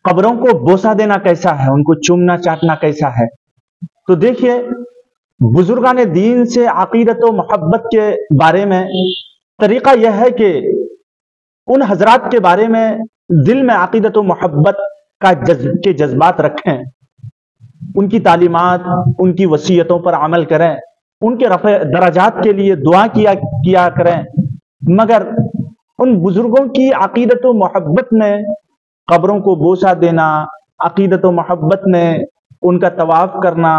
قبروں کو بوسہ دینا کیسا ہے، ان کو چومنا چاٹنا کیسا ہے؟ تو دیکھیے، بزرگان دین سے عقیدت و محبت کے بارے میں طریقہ یہ ہے کہ ان حضرات کے بارے میں دل میں عقیدت و محبت کے جذبات رکھیں، ان کی تعلیمات، ان کی وصیتوں پر عمل کریں، ان کے رفع درجات کے لیے دعا کیا کریں، مگر ان بزرگوں کی عقیدت و محبت میں قبروں کو بوسہ دینا، عقیدت و محبت میں ان کا طواف کرنا،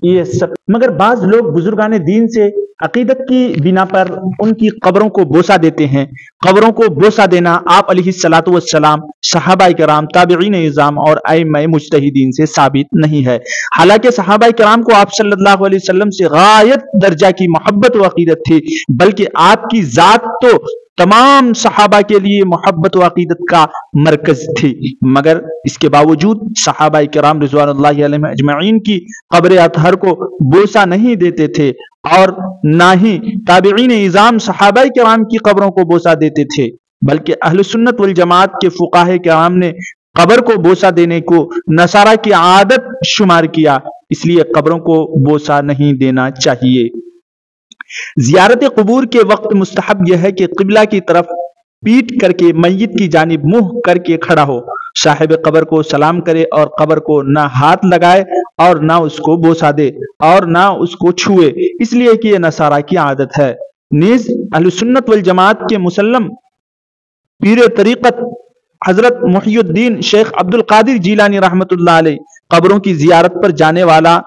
یہ سب، مگر بعض لوگ بزرگان دین سے عقیدت کی بنا پر ان کی قبروں کو بوسہ دیتے ہیں۔ قبروں کو بوسہ دینا آپ علیہ الصلوۃ والسلام، صحابہ کرام، تابعین اعظام اور ائمہ مجتہدین سے ثابت نہیں ہے۔ حالانکہ صحابہ کرام کو آپ صلی اللہ علیہ وسلم سے غایت درجہ کی محبت و عقیدت تھی، بلکہ آپ کی ذات تو تمام صحابہ کے لیے محبت و عقیدت کا مرکز تھی، مگر اس کے باوجود صحابہ کرام رضوان اللہ علیہم اجمعین کی قبر اطہر کو بوسہ نہیں دیتے تھے، اور نہ ہی تابعین اعظام صحابہ کرام کی قبروں کو بوسہ دیتے تھے، بلکہ اہل سنت والجماعت کے فقہاء کرام نے قبر کو بوسہ دینے کو نصارہ کی عادت شمار کیا، اس لیے قبروں کو بوسہ نہیں دینا چاہیے۔ زیارت قبور کے وقت مستحب یہ ہے کہ قبلہ کی طرف پیٹ کر کے میت کی جانب منہ کر کے کھڑا ہو، صاحب قبر کو سلام کرے اور قبر کو نہ ہاتھ لگائے اور نہ اس کو بوسہ دے اور نہ اس کو چھوئے، اس لیے کہ یہ نصارہ کی عادت ہے۔ نیز اہل سنت والجماعت کے مسلم پیر طریقت حضرت محی الدین شیخ عبد القادر جیلانی رحمت اللہ علیہ قبروں کی زیارت پر جانے والا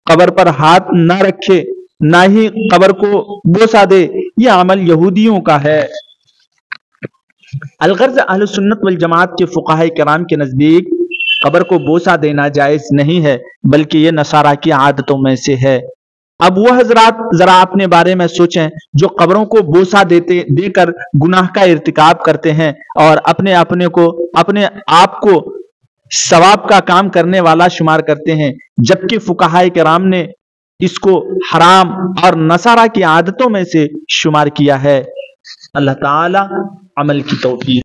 قبر پر ہاتھ نہ رکھے، نہ ہی قبر کو بوسہ دے، یہ عمل یہودیوں کا ہے۔ الغرض اہل سنت والجماعت کے فقہاء کرام کے نزدیک قبر کو بوسہ دینا جائز نہیں ہے، بلکہ یہ نصارہ کی عادتوں میں سے ہے۔ اب وہ حضرات ذرا اپنے بارے میں سوچیں جو قبروں کو بوسہ دے کر گناہ کا ارتکاب کرتے ہیں اور اپنے آپ کو ثواب کا کام کرنے والا شمار کرتے ہیں، جبکہ فقہاء کرام نے اس کو حرام اور نصارہ کی عادتوں میں سے شمار کیا ہے۔ اللہ تعالی عمل کی توفیق